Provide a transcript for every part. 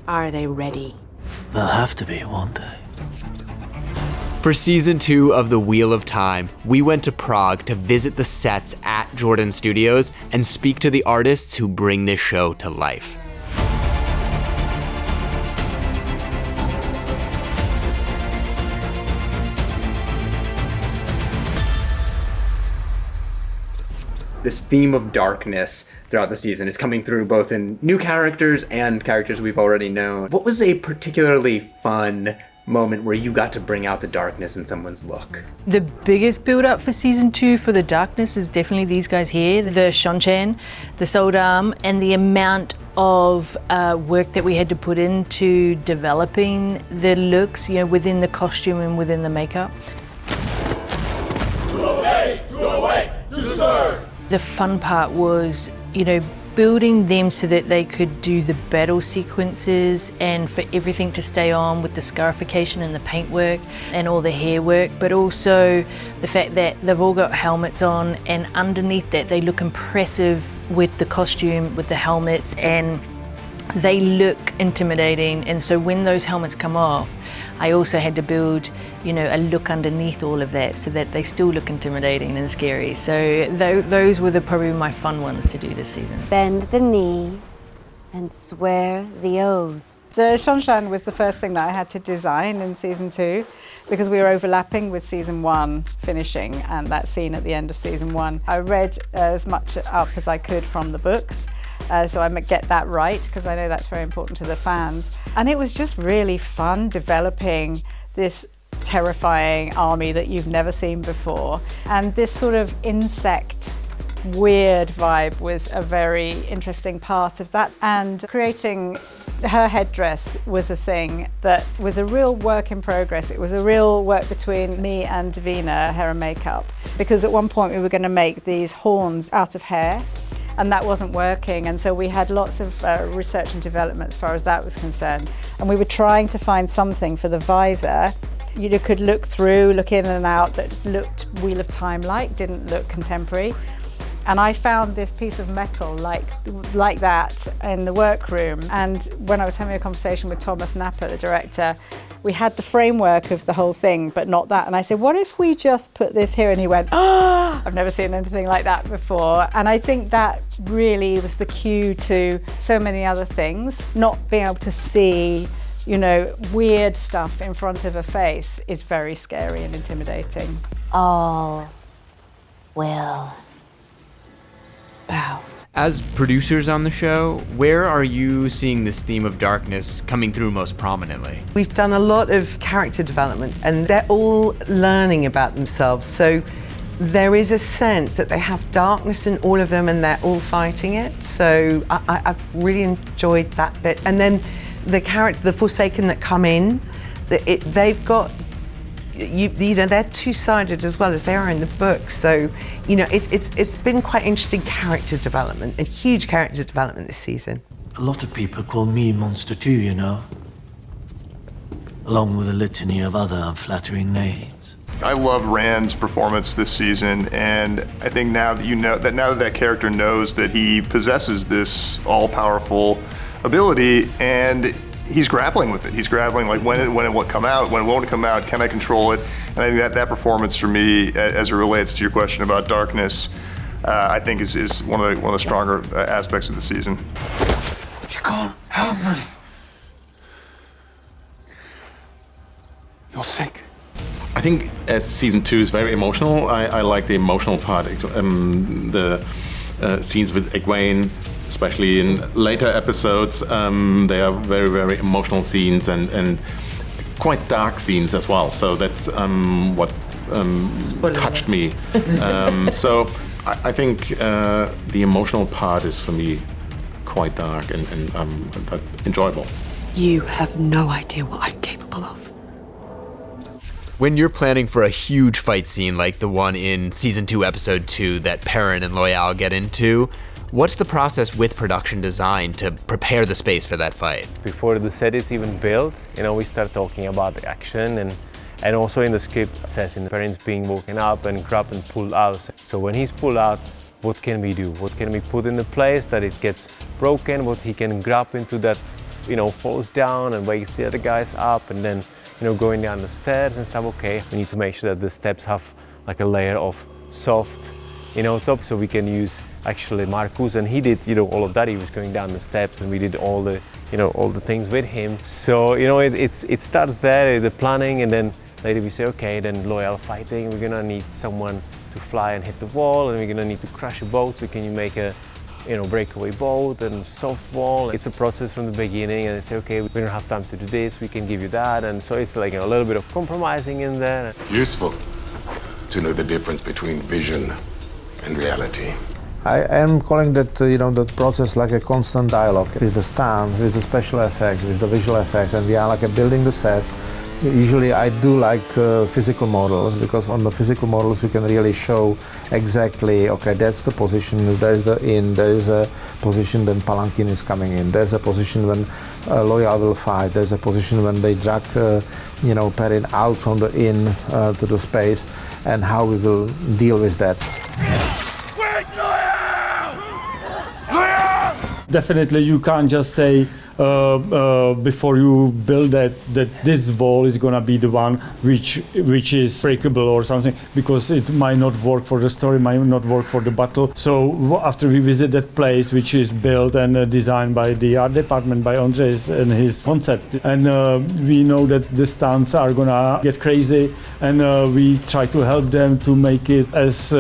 Are they ready? They'll have to be, won't they? For season 2 of The Wheel of Time, we went to Prague to visit the sets at Jordan Studios and speak to the artists who bring this show to life. This theme of darkness throughout the season is coming through both in new characters and characters we've already known. What was a particularly fun moment where you got to bring out the darkness in someone's look? The biggest build-up for season 2 for the darkness is definitely these guys here, the Seanchan, the Soldam, and the amount of work that we had to put into developing the looks, within the costume and within the makeup. To obey, to serve. The fun part was, building them so that they could do the battle sequences and for everything to stay on with the scarification and the paintwork and all the hair work, but also the fact that they've all got helmets on, and underneath that they look impressive with the costume, with the helmets, and they look intimidating. And so when those helmets come off, I also had to build, a look underneath all of that so that they still look intimidating and scary. So those were probably my fun ones to do this season. Bend the knee and swear the oath. The Seanchan was the first thing that I had to design in season 2 because we were overlapping with season 1 finishing and that scene at the end of season 1. I read as much up as I could from the books. So I get that right, because I know that's very important to the fans. And it was just really fun developing this terrifying army that you've never seen before. And this sort of insect weird vibe was a very interesting part of that. And creating her headdress was a thing that was a real work in progress. It was a real work between me and Davina, hair and makeup, because at one point we were going to make these horns out of hair, and that wasn't working, and so we had lots of research and development as far as that was concerned. And we were trying to find something for the visor you could look through, look in and out, that looked Wheel of Time-like, didn't look contemporary. And I found this piece of metal like that in the workroom. And when I was having a conversation with Thomas Napper, the director, we had the framework of the whole thing, but not that. And I said, what if we just put this here? And he went, oh, I've never seen anything like that before. And I think that really was the cue to so many other things. Not being able to see, weird stuff in front of a face is very scary and intimidating. All will bow. As producers on the show, where are you seeing this theme of darkness coming through most prominently? We've done a lot of character development and they're all learning about themselves. So there is a sense that they have darkness in all of them and they're all fighting it. So I've really enjoyed that bit. And then the character, the Forsaken that come in, they've got, they're two-sided as well as they are in the book. So, it's been quite interesting character development and huge character development this season. A lot of people call me Monster too, along with a litany of other unflattering names. I love Rand's performance this season, and I think now that that character knows that he possesses this all-powerful ability, and he's grappling with it. He's grappling when it won't come out, when it won't come out, can I control it? And I think that performance for me, as it relates to your question about darkness, I think is one of the stronger aspects of the season. You can't help me. You're sick. I think as season 2 is very emotional, I like the emotional part. The scenes with Egwene, especially in later episodes, they are very, very emotional scenes and quite dark scenes as well. So that's what touched me. So I think the emotional part is for me quite dark and enjoyable. You have no idea what I'm capable of. When you're planning for a huge fight scene like the one in season 2, episode 2 that Perrin and Loial get into, what's the process with production design to prepare the space for that fight? Before the set is even built, we start talking about the action, and also in the script it says in Perrin's being woken up and grabbed and pulled out. So when he's pulled out, what can we do? What can we put in the place that it gets broken? What he can grab into that falls down and wakes the other guys up, and then going down the stairs and stuff. Okay, we need to make sure that the steps have like a layer of soft top, so we can use actually Marcus, and he did all of that. He was going down the steps and we did all the all the things with him. So it starts there, the planning, and then later we say, okay, then Loial fighting, we're gonna need someone to fly and hit the wall, and we're gonna need to crash a boat, so can you make a breakaway boat and soft wall. It's a process from the beginning, and they say, okay, we don't have time to do this, we can give you that, and so it's like a little bit of compromising in there. Useful to know the difference between vision and reality. I am calling that, that process like a constant dialogue with the stunts, with the special effects, with the visual effects, and we are like building the set. Usually I do like physical models, because on the physical models you can really show exactly, okay, that's the position, there's the inn, there's a position when Palanquin is coming in, there's a position when Loial will fight, there's a position when they drag, Perrin out from the inn to the space, and how we will deal with that. Where's Loial? Loial! Definitely you can't just say before you build that this wall is gonna be the one which is breakable or something, because it might not work for the story, might not work for the battle. So after we visit that place, which is built and designed by the art department, by Ondrej and his concept, and we know that the stunts are gonna get crazy, and we try to help them to make it as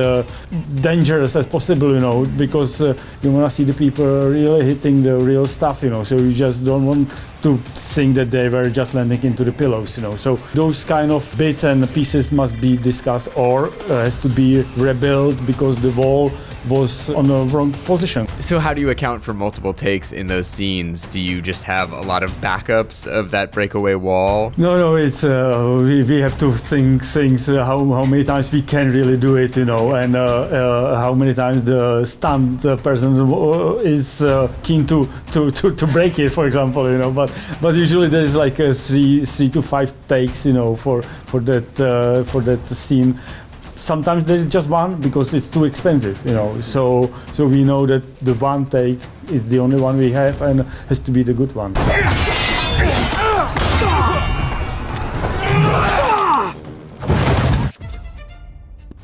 dangerous as possible, because you wanna see the people really hitting the real stuff, so you just don't want to think that they were just landing into the pillows, So those kind of bits and pieces must be discussed, or has to be rebuilt because the wall was on the wrong position. So how do you account for multiple takes in those scenes? Do you just have a lot of backups of that breakaway wall? No, it's we have to think things how many times we can really do it, and how many times the stunt person is keen to break it, for example, but usually there is like 3 to 5 takes, for that scene. Sometimes there's just one because it's too expensive, So we know that the one take is the only one we have and has to be the good one.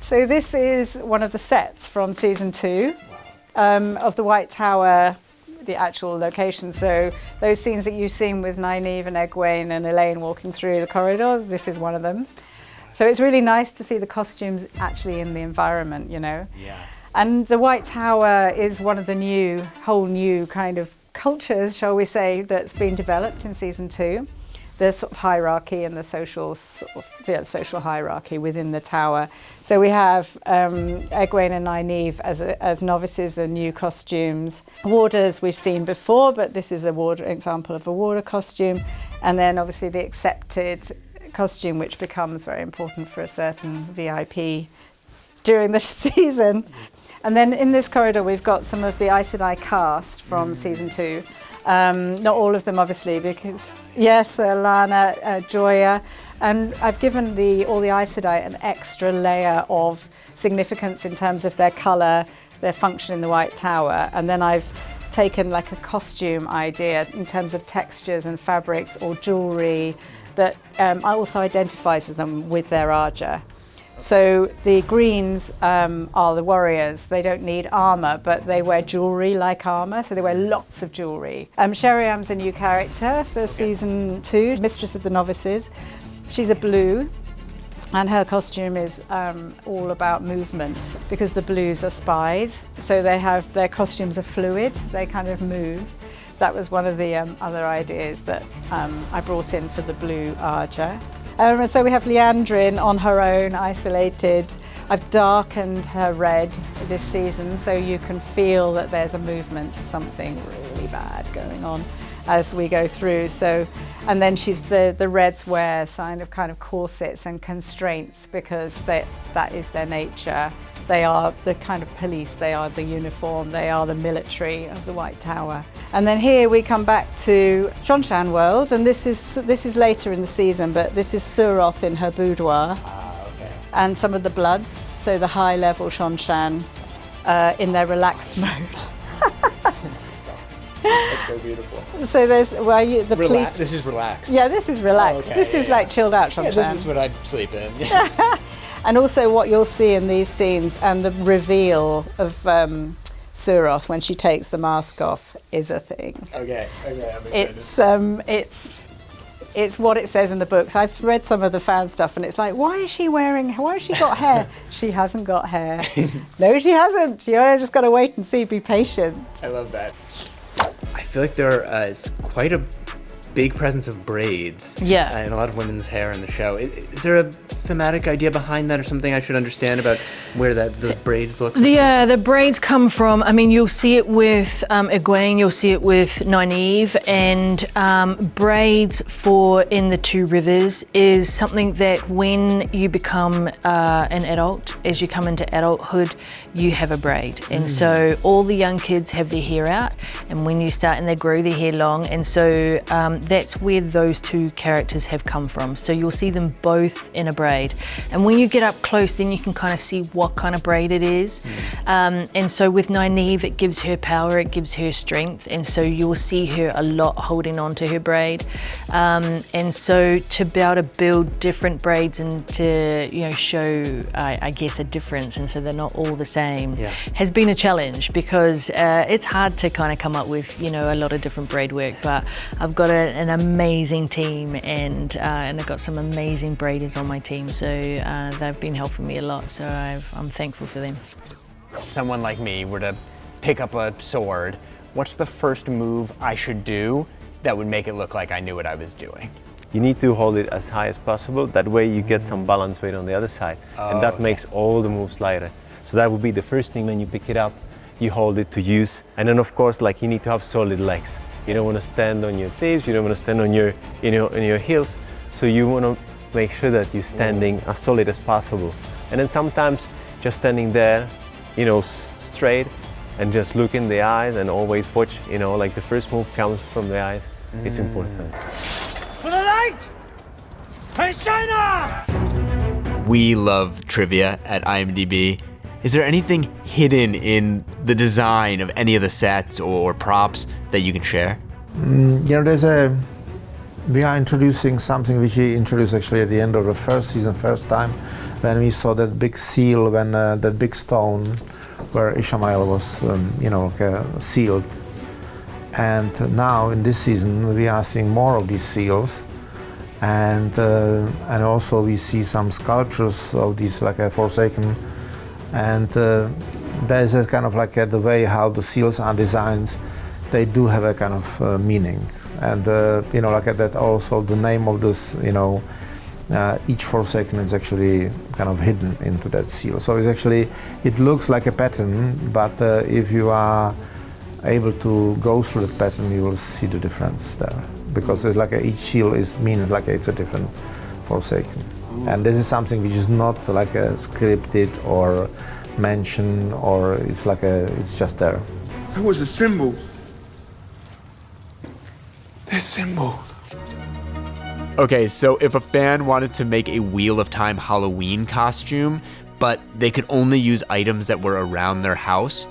So this is one of the sets from season 2 of the White Tower, the actual location. So those scenes that you've seen with Nynaeve and Egwene and Elaine walking through the corridors, this is one of them. So it's really nice to see the costumes actually in the environment, Yeah. And the White Tower is one of the whole new kind of cultures, shall we say, that's been developed in season 2. The sort of hierarchy and the social hierarchy within the tower. So we have Egwene and Nynaeve as novices and new costumes. Warders we've seen before, but this is example of a warder costume. And then obviously the accepted costume, which becomes very important for a certain VIP during the season. And then in this corridor we've got some of the Aes Sedai cast from season 2. Not all of them, obviously, because yes, Lana, Joya, and I've given all the Aes Sedai an extra layer of significance in terms of their colour, their function in the White Tower, and then I've taken like a costume idea in terms of textures and fabrics or jewellery that also identifies them with their Arja. So the greens are the warriors. They don't need armour, but they wear jewellery like armour, so they wear lots of jewellery. Sheriam's a new character for season 2, Mistress of the Novices. She's a blue, and her costume is all about movement, because the blues are spies, so their costumes are fluid, they kind of move. That was one of the other ideas that I brought in for the blue Arja. So we have Liandrin on her own, isolated. I've darkened her red this season, so you can feel that there's a movement to something really bad going on as we go through. So, and then the Reds wear kind of corsets and constraints, because that is their nature. They are the kind of police, they are the uniform, they are the military of the White Tower. And then here we come back to Seanchan world, and this is later in the season, but this is Suroth in her boudoir. Okay. And some of the Bloods, so the high level Seanchan in their relaxed mode. That's so beautiful. So there's the pleat. This is relaxed. Yeah, this is relaxed. Okay, this is like chilled out, Shanchan. Yeah, this is what I'd sleep in. And also what you'll see in these scenes and the reveal of Suroth when she takes the mask off is a thing. Okay, I'm excited. It's what it says in the books. I've read some of the fan stuff and it's like, why has she got hair? She hasn't got hair. No, she hasn't. You just got to wait and see, be patient. I love that. I feel like there is quite a big presence of braids. Yeah. And a lot of women's hair in the show. Is there a thematic idea behind that or something I should understand about where the braids look? Yeah, the braids come from, I mean, you'll see it with Egwene, you'll see it with Nynaeve, and braids for In the Two Rivers is something that when you become an adult, as you come into adulthood, you have a braid. And so all the young kids have their hair out, and when you start and they grow their hair long, and so that's where those two characters have come from. So you'll see them both in a braid. And when you get up close, then you can kind of see what kind of braid it is. And so with Nynaeve, it gives her power, it gives her strength. And so you'll see her a lot holding on to her braid. And so to be able to build different braids and to, show, I guess, a difference, and so they're not all the same, has been a challenge because it's hard to kind of come up with, a lot of different braid work, but I've got an amazing team and I've got some amazing braiders on my team, so they've been helping me a lot, so I'm thankful for them. Someone like me were to pick up a sword, what's the first move I should do that would make it look like I knew what I was doing? You need to hold it as high as possible, that way you get some balance weight on the other side, and that makes all the moves lighter. So that would be the first thing when you pick it up, you hold it to use, and then of course you need to have solid legs. You don't want to stand on your thieves, you don't want to stand on your, on your heels, so you want to make sure that you're standing as solid as possible. And then sometimes just standing there, straight and just look in the eyes and always watch, the first move comes from the eyes. It's important. For the light! And shine on! We love trivia at IMDb. Is there anything hidden in the design of any of the sets or props that you can share? We are introducing something which we introduced actually at the end of the first season, first time, when we saw that big seal, when that big stone where Ishamael was, sealed. And now in this season we are seeing more of these seals, and also we see some sculptures of these Forsaken. And there's a kind of the way how the seals are designed, they do have a kind of meaning. And that also the name of this, each Forsaken is actually kind of hidden into that seal. So it's actually, it looks like a pattern, but if you are able to go through the pattern, you will see the difference there. Because it's each seal means it's a different Forsaken. And this is something which is not a scripted or mentioned, or it's just there. That was a symbol. They're symbols. Okay, so if a fan wanted to make a Wheel of Time Halloween costume, but they could only use items that were around their house,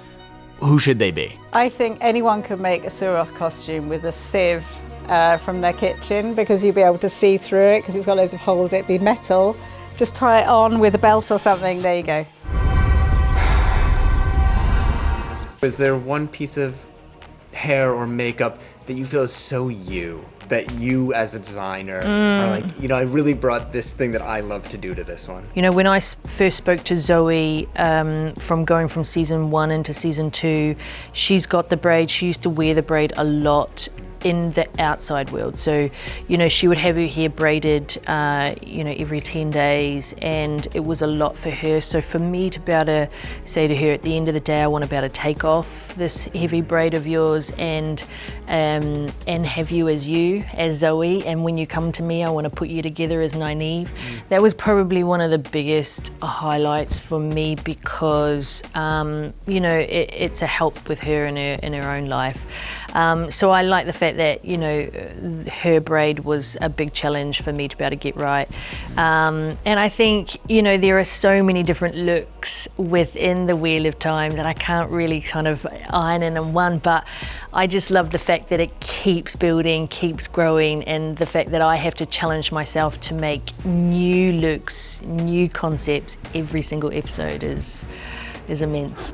who should they be? I think anyone could make a Suroth costume with a sieve from their kitchen, because you'd be able to see through it because it's got loads of holes. It'd be metal. Just tie it on with a belt or something. There you go. Is there one piece of hair or makeup that you feel is so you, that you as a designer are I really brought this thing that I love to do to this one? When I first spoke to Zoe from going from season 1 into season 2, she's got the braid. She used to wear the braid a lot in the outside world. So, she would have her hair braided, every 10 days, and it was a lot for her. So for me to be able to say to her at the end of the day, I want to be able to take off this heavy braid of yours and have you as Zoe, and when you come to me, I want to put you together as Nynaeve. That was probably one of the biggest highlights for me because, it's a help with her in her own life. So I like the fact that, her braid was a big challenge for me to be able to get right. And I think, there are so many different looks within the Wheel of Time that I can't really kind of iron in one, but I just love the fact that it keeps building, keeps growing, and the fact that I have to challenge myself to make new looks, new concepts every single episode is immense.